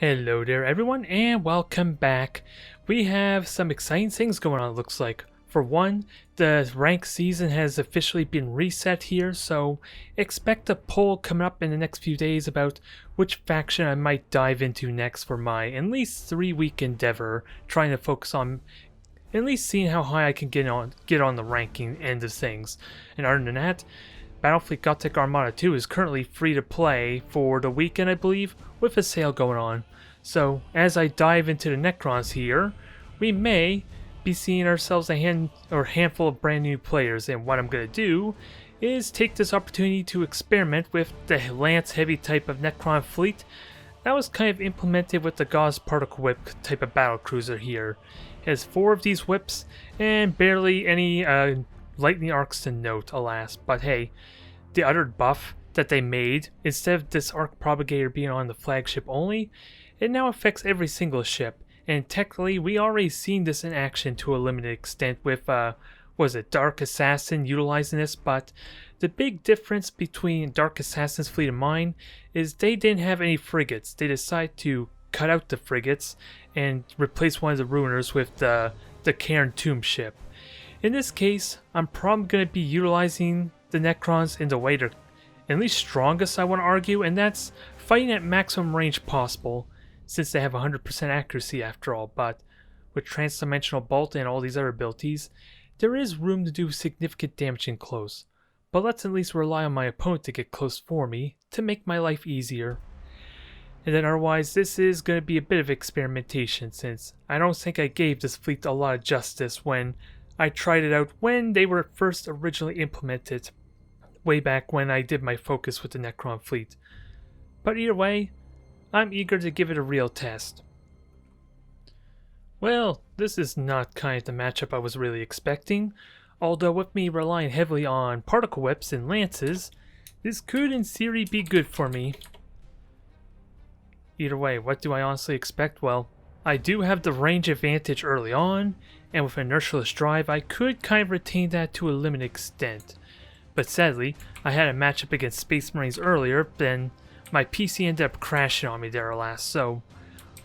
Hello there everyone and welcome back. We have some exciting things going on, it looks like. For one, the rank season has officially been reset here, so expect a poll coming up in the next few days about which faction I might dive into next for my at least 3-week endeavor, trying to focus on at least seeing how high I can get on the ranking end of things. And other than that, Battlefleet Gothic Armada 2 is currently free to play for the weekend, I believe, with a sale going on. So, as I dive into the Necrons here, we may be seeing ourselves a handful of brand new players, and what I'm going to do is take this opportunity to experiment with the Lance Heavy type of Necron fleet that was kind of implemented with the Gauss Particle Whip type of Battlecruiser here. It has 4 of these whips and barely any lightning arcs to note, alas, but hey, the other buff that they made, instead of this arc propagator being on the flagship only, it now affects every single ship, and technically we already seen this in action to a limited extent with, Dark Assassin utilizing this, but the big difference between Dark Assassin's fleet and mine is they didn't have any frigates. They decided to cut out the frigates and replace one of the ruiners with the Cairn Tomb ship. In this case, I'm probably going to be utilizing the Necrons in the way they're at least strongest, I want to argue, and that's fighting at maximum range possible, since they have 100% accuracy after all. But with Transdimensional Bolt and all these other abilities, there is room to do significant damage in close. But let's at least rely on my opponent to get close for me to make my life easier. And then otherwise, this is going to be a bit of experimentation, since I don't think I gave this fleet a lot of justice when I tried it out when they were first originally implemented, way back when I did my focus with the Necron fleet. But either way, I'm eager to give it a real test. Well, this is not kind of the matchup I was really expecting, although with me relying heavily on particle whips and lances, this could in theory be good for me. Either way, what do I honestly expect? Well, I do have the range advantage early on, and with inertialess drive I could kind of retain that to a limited extent. But sadly, I had a matchup against Space Marines earlier, then my PC ended up crashing on me there alas, so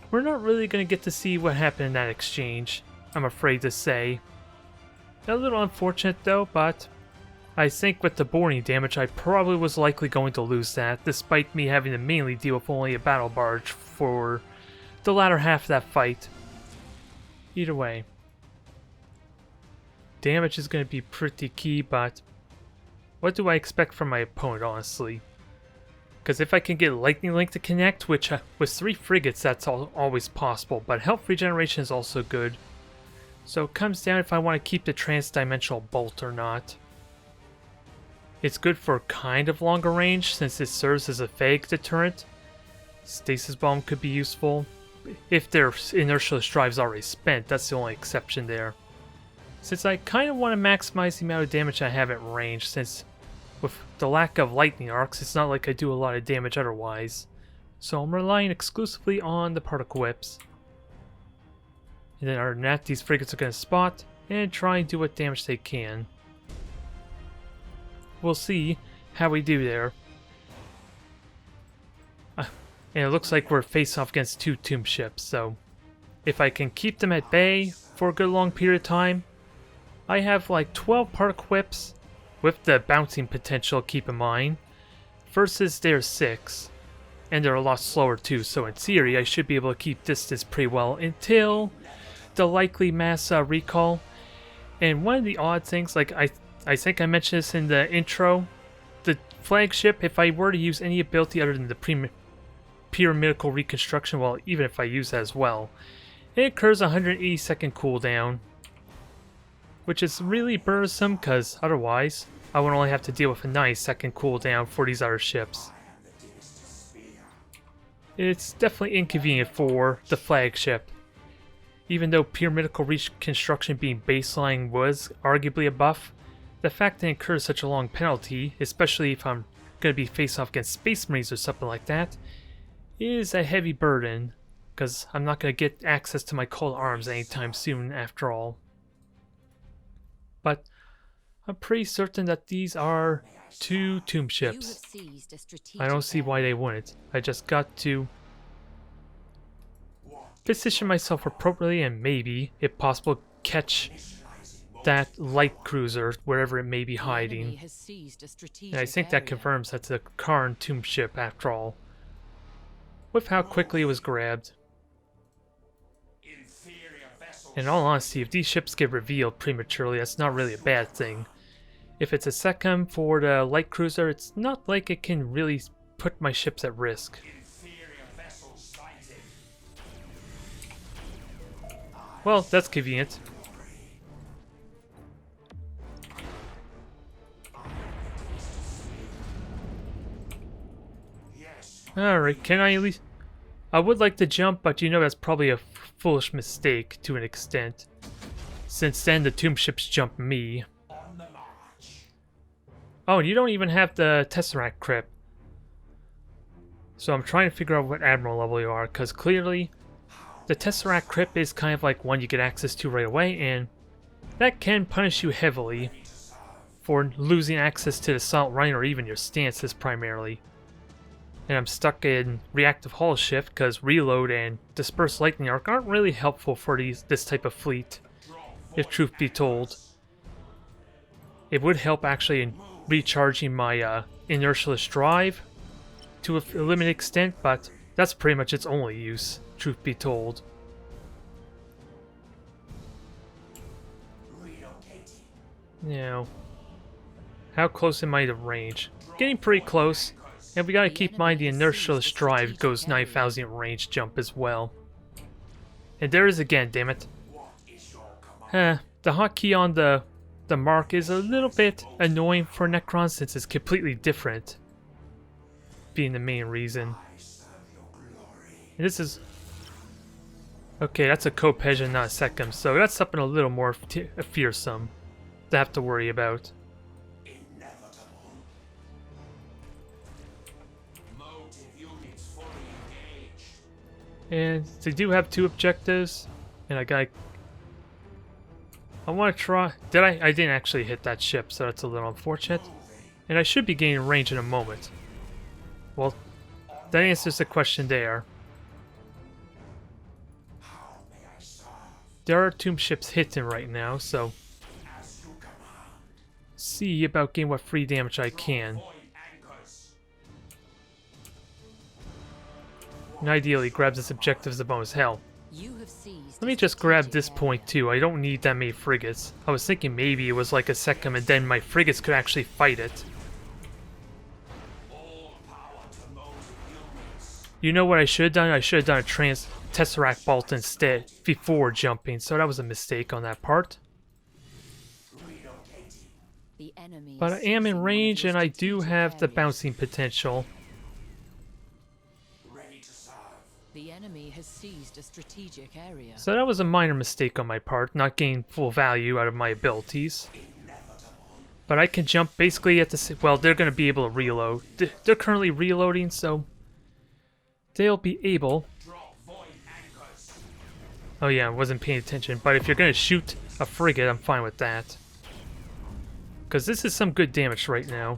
we're not really going to get to see what happened in that exchange, I'm afraid to say. A little unfortunate though, but I think with the boarding damage I probably was likely going to lose that, despite me having to mainly deal with only a battle barge for the latter half of that fight. Either way, damage is going to be pretty key, but what do I expect from my opponent, honestly? Because if I can get Lightning Link to connect, which with 3 frigates that's always possible, but health regeneration is also good. So it comes down if I want to keep the Transdimensional Bolt or not. It's good for kind of longer range since it serves as a fag deterrent. Stasis Bomb could be useful. If their inertialess drive's already spent, that's the only exception there. Since I kind of want to maximize the amount of damage I have at range, since with the lack of lightning arcs, it's not like I do a lot of damage otherwise. So I'm relying exclusively on the particle whips. And then other than that, these frigates are going to spot and try and do what damage they can. We'll see how we do there. And it looks like we're facing off against 2 tomb ships, so if I can keep them at bay for a good long period of time, I have like 12 particle whips, with the bouncing potential, keep in mind, versus their 6. And they're a lot slower too, so in theory I should be able to keep distance pretty well until the likely mass recall. And one of the odd things, like I think I mentioned this in the intro, the flagship, if I were to use any ability other than the pyramidal reconstruction, well, even if I use that as well, it occurs 180-second cooldown, which is really burdensome because otherwise I would only have to deal with a 90-second cooldown for these other ships. It's definitely inconvenient for the flagship. Even though pyramidal reconstruction being baseline was arguably a buff, the fact that it incurs such a long penalty, especially if I'm going to be facing off against Space Marines or something like that, is a heavy burden, because I'm not going to get access to my cold arms anytime soon after all. But I'm pretty certain that these are 2 tomb ships. I don't see why they wouldn't. I just got to position myself appropriately and maybe, if possible, catch that light cruiser wherever it may be hiding. And I think that confirms that's a Karn tomb ship after all, with how quickly it was grabbed. In all honesty, if these ships get revealed prematurely, that's not really a bad thing. If it's a second for the light cruiser, it's not like it can really put my ships at risk. Well, that's convenient. Alright, can I at least... I would like to jump, but you know that's probably a foolish mistake to an extent, since then the tomb ships jump me. Oh, and you don't even have the Tesseract crypt. So I'm trying to figure out what Admiral level you are, because clearly the Tesseract crypt is kind of like one you get access to right away, and that can punish you heavily for losing access to the Assault Rhino or even your stances primarily. And I'm stuck in reactive hull shift because reload and disperse lightning arc aren't really helpful for this type of fleet, if truth be told. It would help actually in recharging my inertialess drive to a limited extent, but that's pretty much its only use, truth be told. Now, how close am I to range? Getting pretty close. And we gotta keep in mind the inertialess drive goes 9,000 range jump as well. And there is again, damn it. The hotkey on the mark is a little bit annoying for Necron since it's completely different, being the main reason. And this is... Okay, that's a Kopej and not a Secum, so that's something a little more fearsome to have to worry about. And they do have two objectives, and I want to try... I didn't actually hit that ship, so that's a little unfortunate. And I should be gaining range in a moment. Well, that answers the question there. There are tomb ships hitting right now, so... see about getting what free damage I can. And ideally grab this objective as a bonus. Hell, let me just grab this point too. I don't need that many frigates. I was thinking maybe it was like a Secum and then my frigates could actually fight it. You know what I should have done? I should have done a Tesseract Bolt instead before jumping, so that was a mistake on that part. But I am in range and I do have the bouncing potential. The enemy has seized a strategic area. So that was a minor mistake on my part, not gaining full value out of my abilities. But I can jump basically at the... well, they're going to be able to reload. They're currently reloading, so... they'll be able... oh yeah, I wasn't paying attention. But if you're going to shoot a frigate, I'm fine with that. Because this is some good damage right now.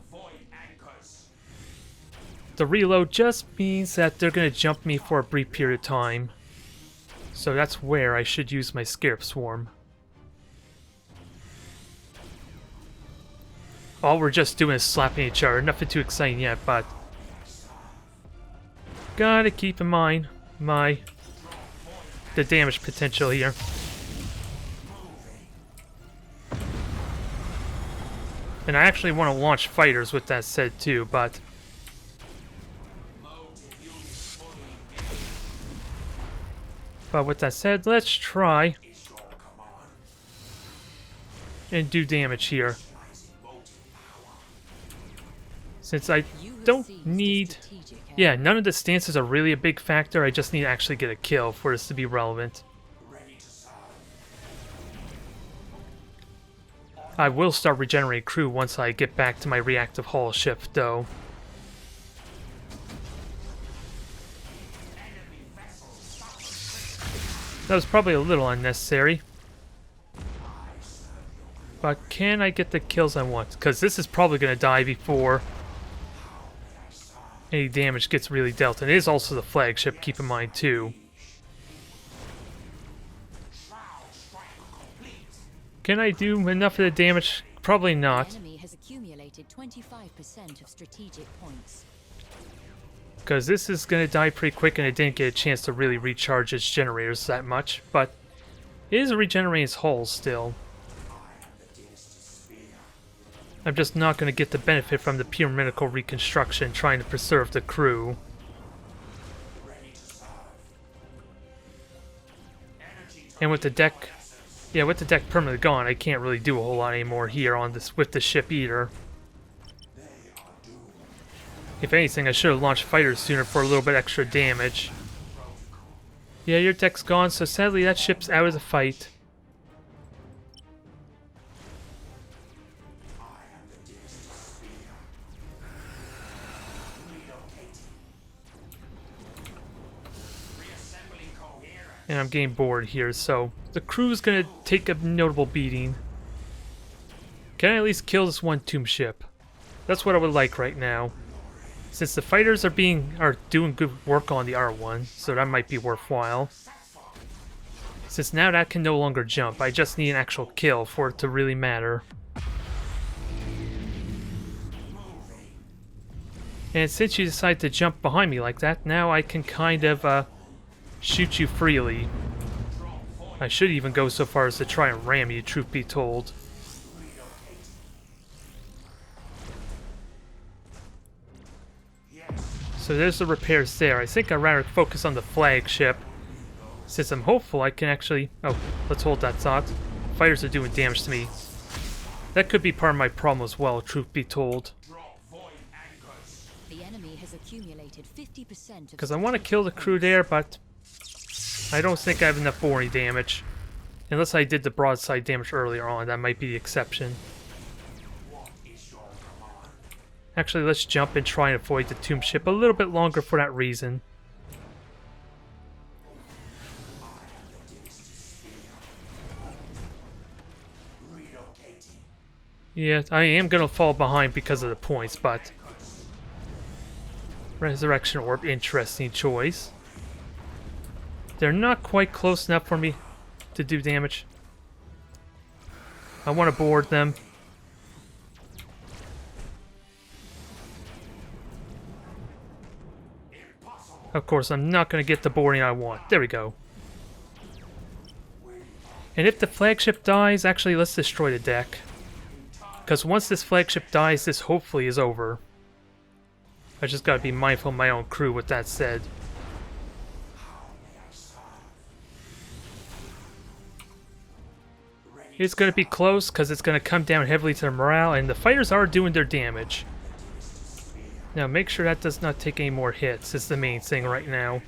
The reload just means that they're going to jump me for a brief period of time. So that's where I should use my Scarab Swarm. All we're just doing is slapping each other. Nothing too exciting yet, but... gotta keep in mind the damage potential here. And I actually want to launch fighters with that said too, but... but with that said, let's try and do damage here. Since I don't need... yeah, none of the stances are really a big factor. I just need to actually get a kill for this to be relevant. I will start regenerating crew once I get back to my reactive hull shift, though. That was probably a little unnecessary. But can I get the kills I want? Because this is probably going to die before any damage gets really dealt. And it is also the flagship, keep in mind, too. Can I do enough of the damage? Probably The not. enemy has accumulated 25% of strategic points. Because this is going to die pretty quick and it didn't get a chance to really recharge its generators that much. But it is regenerating its hull still. I'm just not going to get the benefit from the pyramidical reconstruction trying to preserve the crew. And with the deck... Yeah, with the deck permanently gone, I can't really do a whole lot anymore here on this with the ship either. If anything, I should have launched fighters sooner for a little bit extra damage. Yeah, your deck's gone, so sadly that ship's out of the fight. And I'm getting bored here, so the crew's gonna take a notable beating. Can I at least kill this one tomb ship? That's what I would like right now. Since the fighters are doing good work on the R1, so that might be worthwhile. Since now that can no longer jump, I just need an actual kill for it to really matter. And since you decide to jump behind me like that, now I can kind of shoot you freely. I should even go so far as to try and ram you, truth be told. So there's the repairs there. I think I'd rather focus on the flagship, since I'm hopeful I can actually... Oh, let's hold that thought. Fighters are doing damage to me. That could be part of my problem as well, truth be told. The enemy has accumulated 50% Because I want to kill the crew there, but I don't think I have enough boring damage. Unless I did the broadside damage earlier on, that might be the exception. Actually, let's jump and try and avoid the tomb ship a little bit longer for that reason. Yeah, I am going to fall behind because of the points, but... Resurrection Orb, interesting choice. They're not quite close enough for me to do damage. I want to board them. Of course, I'm not going to get the boarding I want. There we go. And if the flagship dies, actually, let's destroy the deck. Because once this flagship dies, this hopefully is over. I just got to be mindful of my own crew with that said. It's going to be close because it's going to come down heavily to the morale, and the fighters are doing their damage. Now make sure that does not take any more hits, is the main thing right now.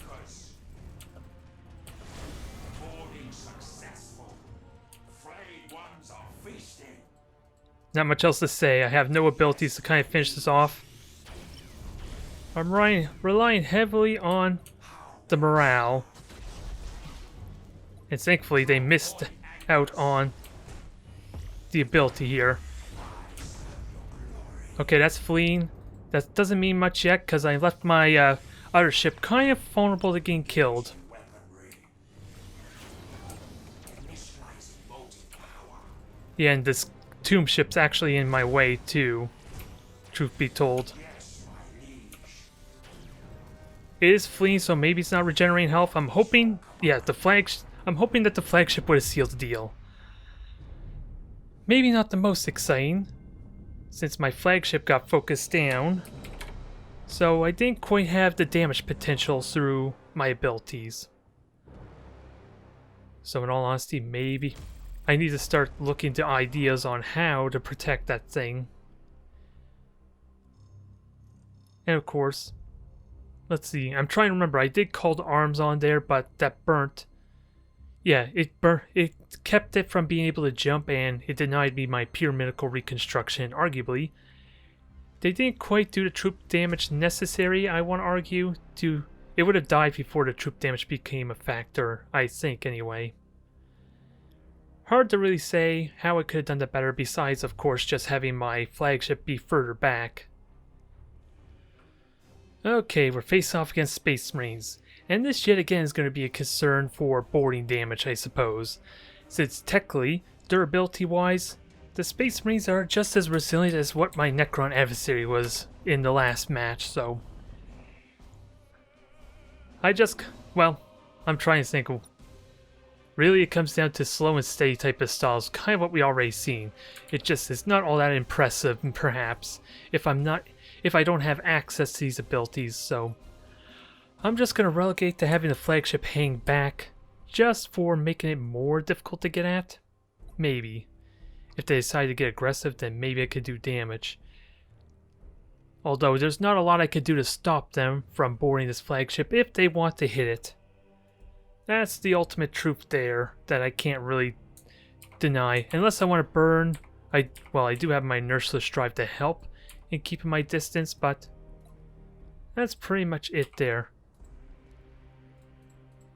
Not much else to say, I have no abilities to kind of finish this off. I'm relying heavily on the morale. And thankfully they missed out on the ability here. Okay, that's fleeing. That doesn't mean much yet, because I left my other ship kind of vulnerable to getting killed. Yeah, and this tomb ship's actually in my way, too. Truth be told. It is fleeing, so maybe it's not regenerating health. I'm hoping... Yeah, I'm hoping that the flagship would have sealed the deal. Maybe not the most exciting, since my flagship got focused down. So I didn't quite have the damage potential through my abilities. So in all honesty, maybe I need to start looking into ideas on how to protect that thing. And of course, let's see, I'm trying to remember, I did call the arms on there, but that burnt. Yeah, it kept it from being able to jump, and it denied me my pyramidical reconstruction. Arguably, they didn't quite do the troop damage necessary, I want to argue. It would have died before the troop damage became a factor, I think, anyway. Hard to really say how I could have done that better, besides, of course, just having my flagship be further back. Okay, we're face off against Space Marines. And this yet again is going to be a concern for boarding damage, I suppose. Since technically, durability-wise, the Space Marines are just as resilient as what my Necron adversary was in the last match, so... I'm trying to think. Really, it comes down to slow and steady type of styles, kind of what we already seen. It just is not all that impressive, perhaps, if I don't have access to these abilities, so... I'm just going to relegate to having the flagship hang back, just for making it more difficult to get at? Maybe. If they decide to get aggressive, then maybe I could do damage. Although, there's not a lot I could do to stop them from boarding this flagship if they want to hit it. That's the ultimate truth there that I can't really deny. Unless I want to burn... I do have my inertialess drive to help in keeping my distance, but... that's pretty much it there.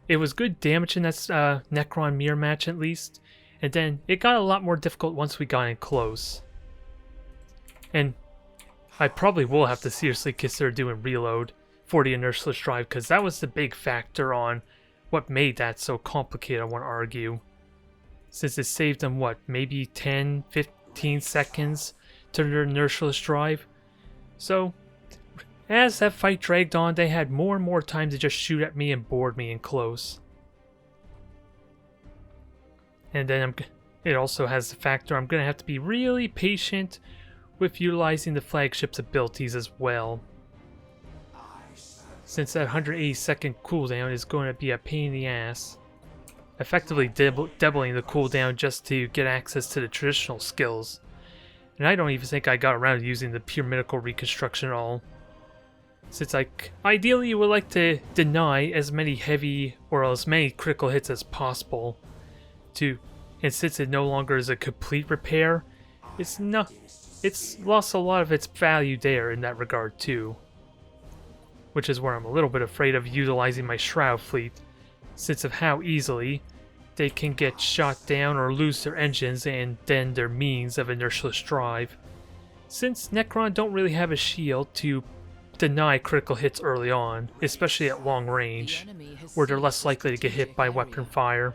It was good damage in that Necron mirror match at least. And then it got a lot more difficult once we got in close. And I probably will have to seriously consider doing reload for the inertialess drive, because that was the big factor on what made that so complicated, I want to argue. Since it saved them, what, maybe 10, 15 seconds to their inertialess drive? So, as that fight dragged on, they had more and more time to just shoot at me and board me in close. And then it also has the factor I'm going to have to be really patient with utilizing the flagship's abilities as well. Since that 180-second cooldown is going to be a pain in the ass. Effectively doubling the cooldown just to get access to the traditional skills. And I don't even think I got around to using the pure medical reconstruction at all. Since I ideally would like to deny as many heavy or as many critical hits as possible. And since it no longer is a complete repair, it's lost a lot of its value there in that regard too. Which is where I'm a little bit afraid of utilizing my Shroud fleet, since of how easily they can get shot down or lose their engines and then their means of inertialess drive. Since Necron don't really have a shield to deny critical hits early on, especially at long range, where they're less likely to get hit by weapon fire.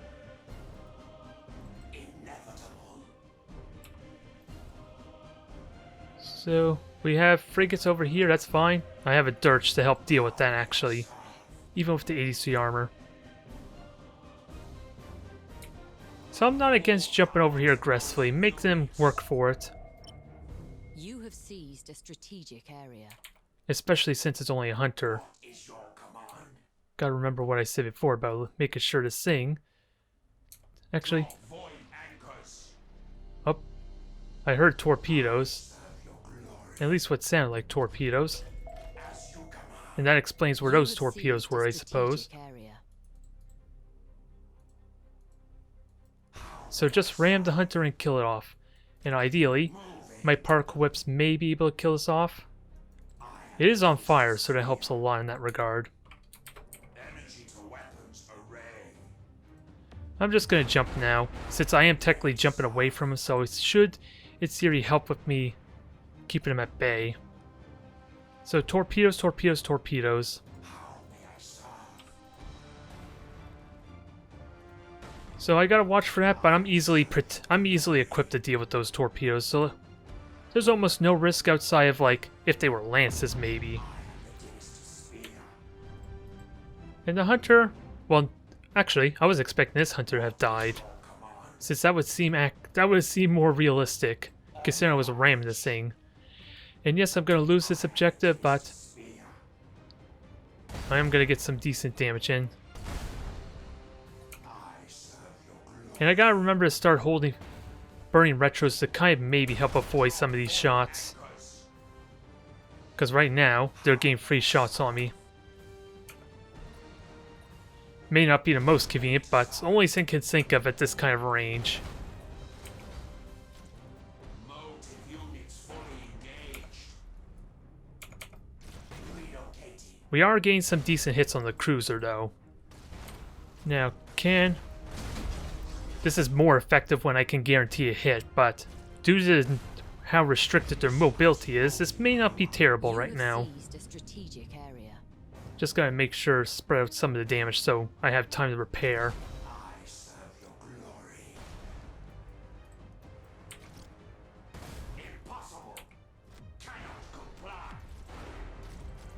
So, we have frigates over here, that's fine. I have a Dirge to help deal with that actually, even with the 83 armor. So I'm not against jumping over here aggressively, make them work for it. You have seized a strategic area. Especially since it's only a hunter. Gotta remember what I said before about making sure to sing. Actually... oh, I heard torpedoes. At least what sounded like torpedoes. And that explains where those torpedoes were, I suppose. So just ram the hunter and kill it off. And ideally, my particle whips may be able to kill this off. It is on fire, so that helps a lot in that regard. I'm just going to jump now, since I am technically jumping away from him, so it should, in theory, help with me keeping him at bay. So torpedoes, torpedoes, torpedoes. So I gotta watch for that, but I'm easily equipped to deal with those torpedoes, so there's almost no risk outside of, like, if they were lances, maybe. And the hunter, well, actually, I was expecting this hunter to have died, since that would seem more realistic, considering I was ramming this thing. And yes, I'm gonna lose this objective, but I am gonna get some decent damage in. And I gotta remember to start burning retros to kind of maybe help avoid some of these shots. Because right now, they're getting free shots on me. May not be the most convenient, but it's the only thing I can think of at this kind of range. We are getting some decent hits on the cruiser, though. Now, this is more effective when I can guarantee a hit, but due to how restricted their mobility is, this may not be terrible right now. Just gotta make sure to spread out some of the damage so I have time to repair.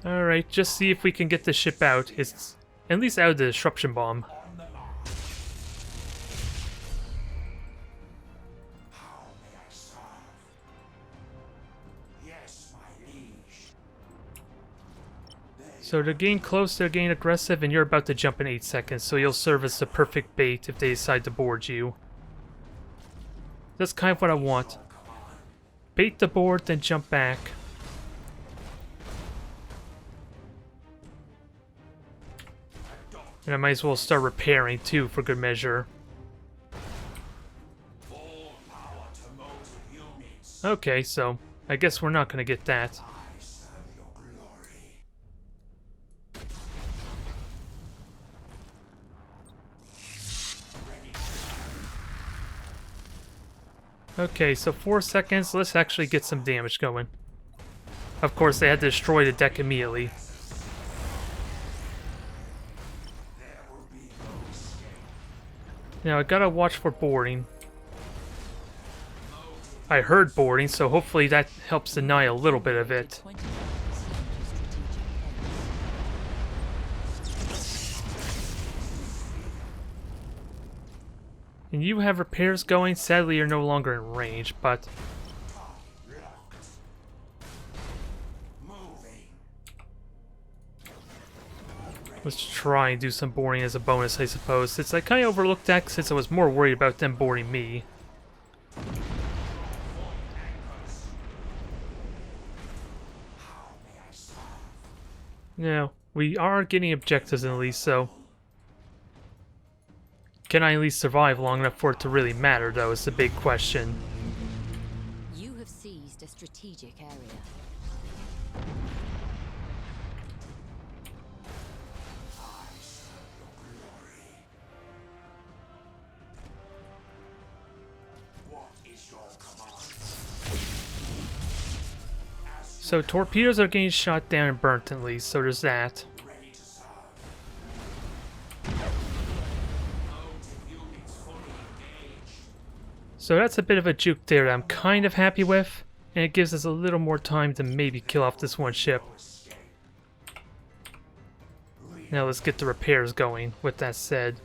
Alright, just see if we can get the ship out. It's at least out of the disruption bomb. So they're getting close, they're getting aggressive, and you're about to jump in 8 seconds, so you'll serve as the perfect bait if they decide to board you. That's kind of what I want. Bait the board, then jump back. And I might as well start repairing too, for good measure. Okay, so I guess we're not gonna get that. Okay, so 4 seconds, let's actually get some damage going. Of course, they had to destroy the deck immediately. Now, I gotta watch for boarding. I heard boarding, so hopefully that helps deny a little bit of it. And you have repairs going. Sadly, you're no longer in range, but... let's try and do some boarding as a bonus, I suppose. Since I kind of overlooked that since I was more worried about them boarding me. Now, we are getting objectives at least, so... can I at least survive long enough for it to really matter, though, is the big question. You have seized a strategic area. So torpedoes are getting shot down and burnt at least, so there's that. So that's a bit of a juke there that I'm kind of happy with, and it gives us a little more time to maybe kill off this one ship. Now let's get the repairs going, with that said.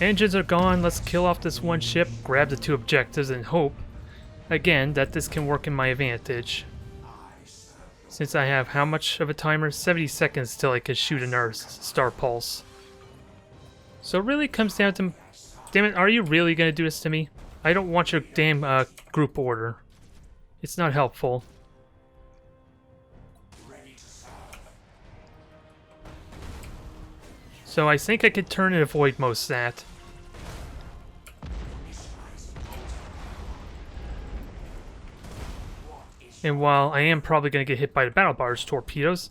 Engines are gone, let's kill off this one ship, grab the 2 objectives, and hope, again, that this can work in my advantage. Since I have how much of a timer? 70 seconds till I can shoot another star pulse. So it really comes down to... damn it, are you really going to do this to me? I don't want your damn group order. It's not helpful. So I think I could turn and avoid most of that. And while I am probably going to get hit by the battle barge torpedoes,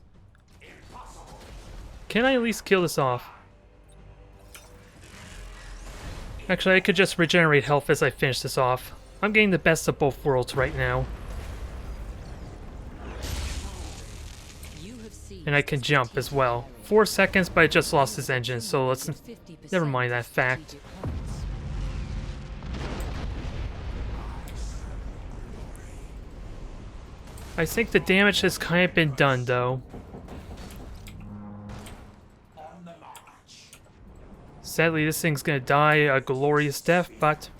can I at least kill this off? Actually, I could just regenerate health as I finish this off. I'm getting the best of both worlds right now. And I can jump as well. 4 seconds, but I just lost his engine, so let's... never mind that fact. I think the damage has kind of been done, though. Sadly, this thing's gonna die a glorious death, but...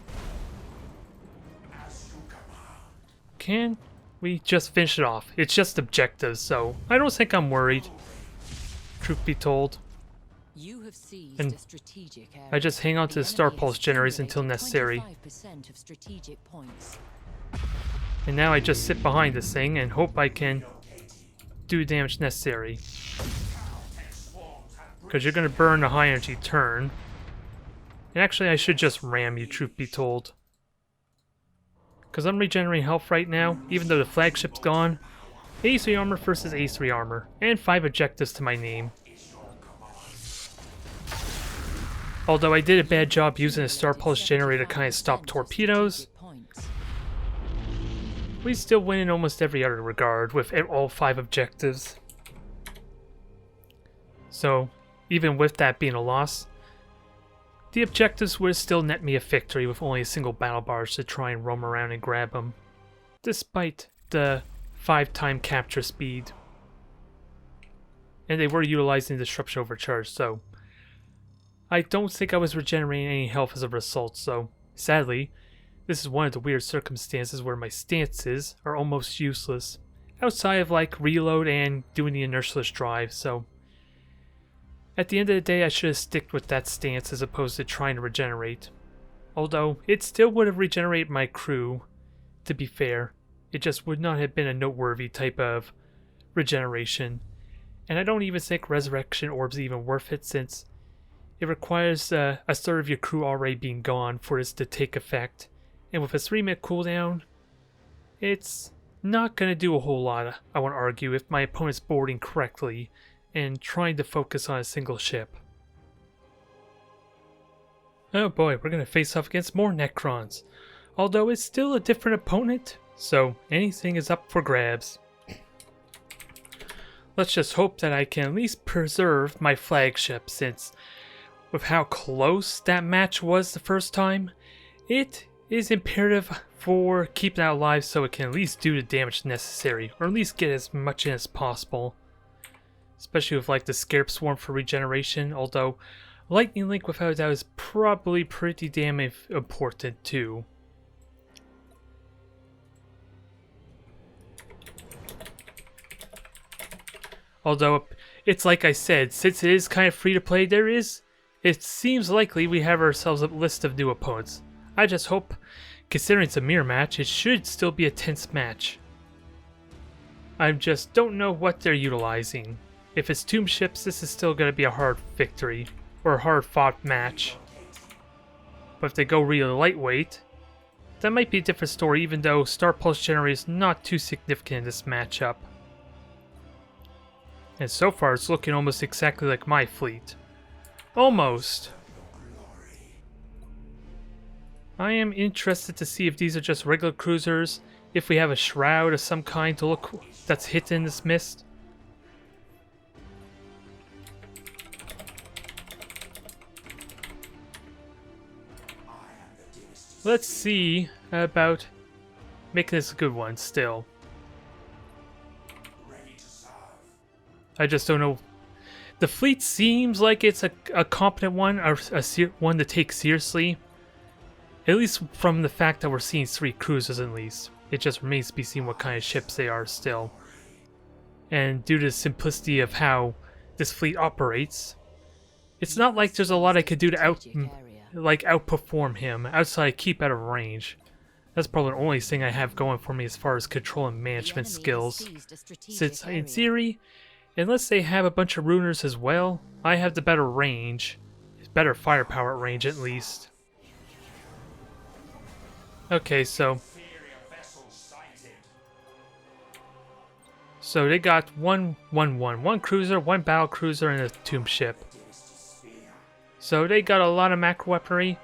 can we just finish it off? It's just objectives, so I don't think I'm worried. Truth be told. And I just hang on to the star pulse generators until necessary. And now I just sit behind this thing and hope I can do the damage necessary. Because you're going to burn a high energy turn. And actually I should just ram you, truth be told. Because I'm regenerating health right now, even though the flagship's gone. A3 armor versus A3 armor, and 5 objectives to my name. Although I did a bad job using a star pulse generator to kind of stop torpedoes, we still win in almost every other regard with all 5 objectives. So, even with that being a loss, the objectives would still net me a victory with only a single battle barge to try and roam around and grab them, despite the 5-time capture speed. And they were utilizing disruption overcharge, so I don't think I was regenerating any health as a result, so sadly, this is one of the weird circumstances where my stances are almost useless, outside of like reload and doing the inertialess drive, so at the end of the day I should have sticked with that stance as opposed to trying to regenerate. Although, it still would have regenerated my crew, to be fair. It just would not have been a noteworthy type of regeneration. And I don't even think Resurrection Orb's even worth it, since it requires a third of your crew already being gone for this to take effect. And with a 3-minute cooldown, it's not going to do a whole lot, I want to argue, if my opponent's boarding correctly and trying to focus on a single ship. Oh boy, we're going to face off against more Necrons. Although it's still a different opponent, so anything is up for grabs. Let's just hope that I can at least preserve my flagship, since with how close that match was the first time, it is imperative for keeping it alive so it can at least do the damage necessary, or at least get as much in as possible. Especially with like the Scarab Swarm for regeneration, although Lightning Link without a doubt is probably pretty damn important too. Although, it's like I said, since it is kind of free to play, it seems likely we have ourselves a list of new opponents. I just hope, considering it's a mirror match, it should still be a tense match. I just don't know what they're utilizing. If it's tomb ships, this is still going to be a hard victory, or a hard fought match. But if they go really lightweight, that might be a different story, even though Star Pulse Generator is not too significant in this matchup. And so far it's looking almost exactly like my fleet. Almost. I am interested to see if these are just regular cruisers, if we have a shroud of some kind to look that's hidden in this mist. Let's see about making this a good one still. I just don't know. The fleet seems like it's a competent one, or one to take seriously. At least from the fact that we're seeing 3 cruisers at least. It just remains to be seen what kind of ships they are still. And due to the simplicity of how this fleet operates, it's not like there's a lot I could do to outperform him outside keep out of range. That's probably the only thing I have going for me as far as control and management skills. Since in theory, unless they have a bunch of runers as well, I have the better range. Better firepower at range at least. Okay, so they got one cruiser, one battlecruiser, and a tomb ship. So they got a lot of macro weaponry.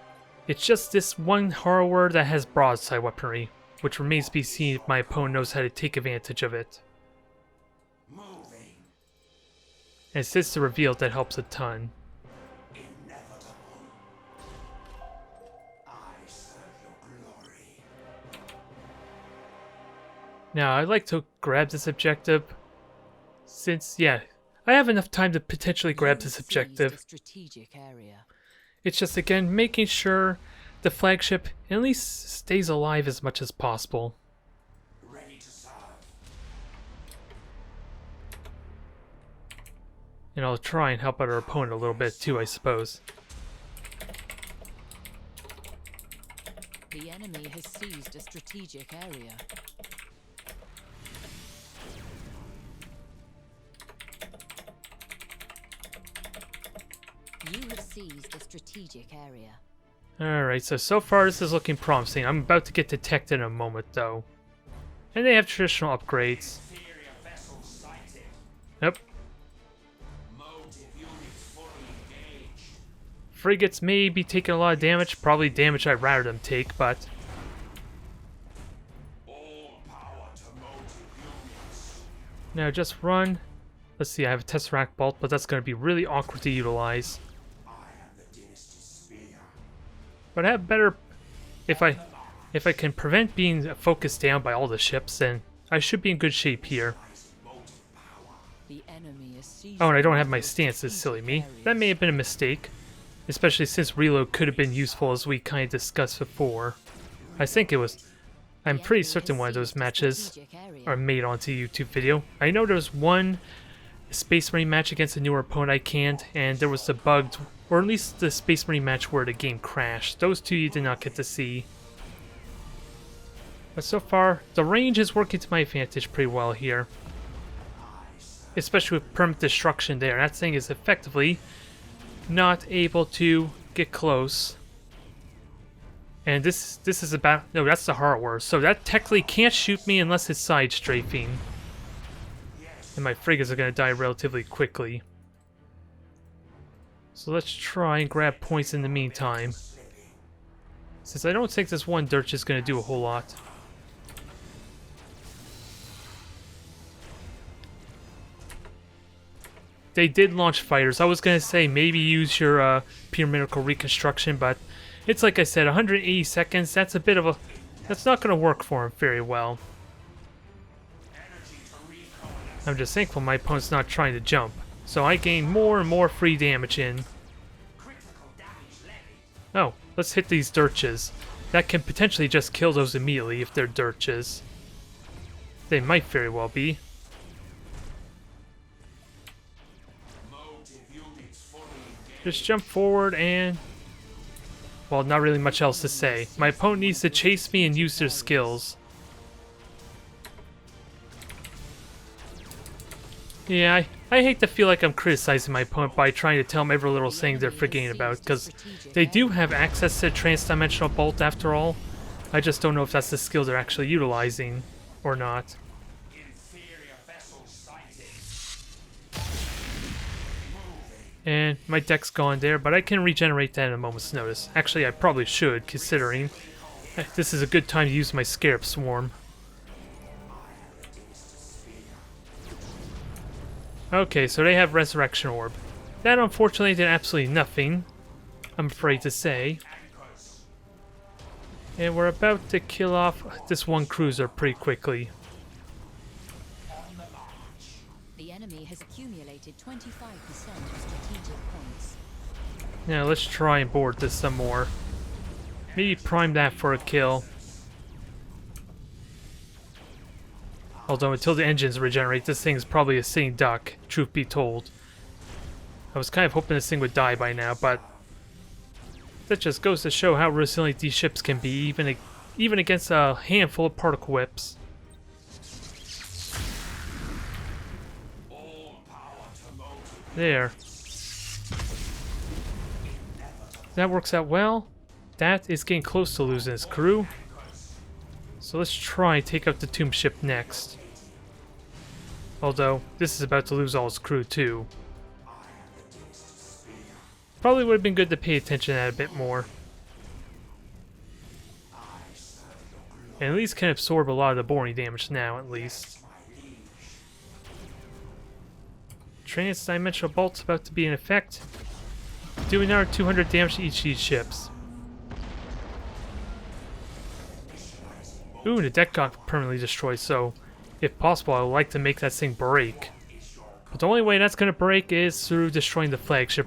It's just this one harrower that has broadside weaponry, which remains to be seen if my opponent knows how to take advantage of it. And since the reveal, that helps a ton. Now, I'd like to grab this objective, since, yeah, I have enough time to potentially grab this objective. It's just, again, making sure the flagship at least stays alive as much as possible. And I'll try and help out our opponent a little bit too, I suppose. The enemy has seized a strategic area. You have seized a strategic area. Alright, so far this is looking promising. I'm about to get detected in a moment though. And they have traditional upgrades. Yep. Frigates may be taking a lot of damage, probably damage I'd rather them take, but... Now just run. Let's see, I have a Tesseract Bolt, but that's going to be really awkward to utilize. But I have better... If I can prevent being focused down by all the ships, then I should be in good shape here. The enemy is seized. Oh, and I don't have my stances, silly me. That may have been a mistake. Especially since reload could have been useful, as we kind of discussed before. I think it was... I'm pretty certain one of those matches are made onto a YouTube video. I know there was one Space Marine match against a newer opponent I canned, and there was the bugged, or at least the Space Marine match where the game crashed. Those two you did not get to see. But so far, the range is working to my advantage pretty well here. Especially with permanent destruction there. That thing is effectively not able to get close. And this is about... No, that's the Horror. So that technically can't shoot me unless it's side strafing. And my frigates are going to die relatively quickly. So let's try and grab points in the meantime. Since I don't think this one Dirge is going to do a whole lot. They did launch fighters. I was going to say maybe use your pyramidical reconstruction, but it's like I said, 180 seconds, that's a bit of a... That's not going to work for him very well. I'm just thankful my opponent's not trying to jump. So I gain more and more free damage in. Oh, let's hit these Dirches. That can potentially just kill those immediately if they're Dirches. They might very well be. Just jump forward and... Well, not really much else to say. My opponent needs to chase me and use their skills. Yeah, I hate to feel like I'm criticizing my opponent by trying to tell them every little thing they're forgetting about, because they do have access to Transdimensional Bolt after all. I just don't know if that's the skill they're actually utilizing or not. And my deck's gone there, but I can regenerate that in a moment's notice. Actually, I probably should, considering this is a good time to use my Scarab Swarm. Okay, so they have Resurrection Orb. That unfortunately did absolutely nothing, I'm afraid to say. And we're about to kill off this one cruiser pretty quickly. The enemy has accumulated 25% of strategic points. Now let's try and board this some more. Maybe prime that for a kill. Although until the engines regenerate, this thing's probably a sitting duck, truth be told. I was kind of hoping this thing would die by now, but that just goes to show how resilient these ships can be, even against a handful of particle whips. There. That works out well. That is getting close to losing his crew. So let's try and take out the tomb ship next. Although, this is about to lose all his crew too. Probably would have been good to pay attention to that a bit more. And at least can absorb a lot of the boring damage now, at least. Transdimensional Bolt's about to be in effect. Doing another 200 damage to each of these ships. Ooh, the deck got permanently destroyed, so if possible, I would like to make that thing break. But the only way that's going to break is through destroying the flagship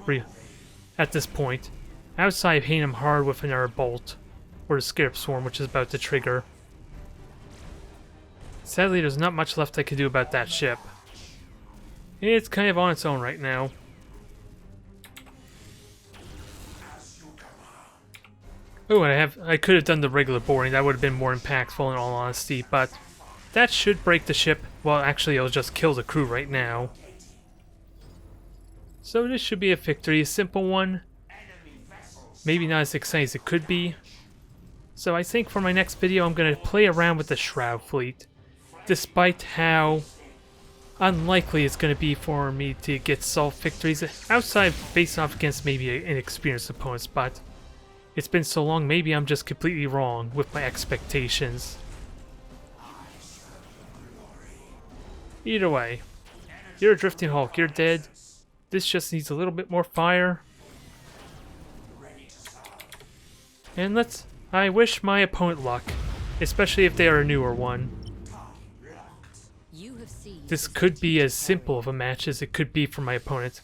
at this point. Outside of hitting him hard with another bolt, or the Scarab Swarm, which is about to trigger. Sadly, there's not much left I can do about that ship. It's kind of on its own right now. Oh, I could have done the regular boarding. That would have been more impactful in all honesty, but that should break the ship. Well, actually, it'll just kill the crew right now. So this should be a victory, a simple one. Maybe not as exciting as it could be. So I think for my next video, I'm going to play around with the Shroud Fleet. Despite how unlikely it's going to be for me to get solved victories outside face off against maybe inexperienced opponents, but it's been so long, maybe I'm just completely wrong with my expectations. Either way, you're a Drifting Hulk, you're dead. This just needs a little bit more fire. And I wish my opponent luck, especially if they are a newer one. this could be as simple of a match as it could be for my opponent.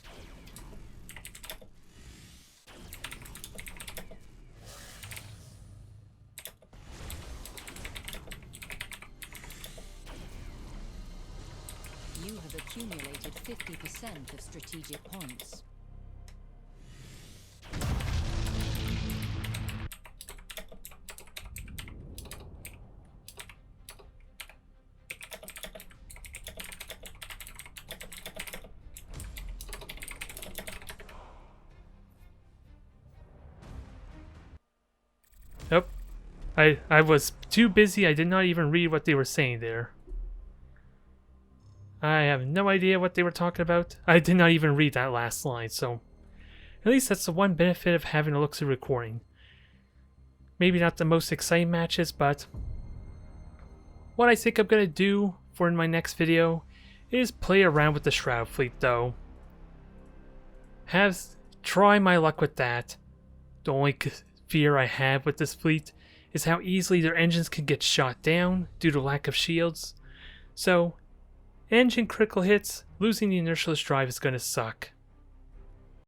You have accumulated 50% of strategic points. Nope. I was too busy. I did not even read what they were saying there. I have no idea what they were talking about. I did not even read that last line, so at least that's the one benefit of having a look-see recording. Maybe not the most exciting matches, but what I think I'm going to do for my next video is play around with the Shroud Fleet, though. Try my luck with that. The only fear I have with this fleet is how easily their engines can get shot down due to lack of shields. So, engine critical hits, losing the inertialist drive is going to suck.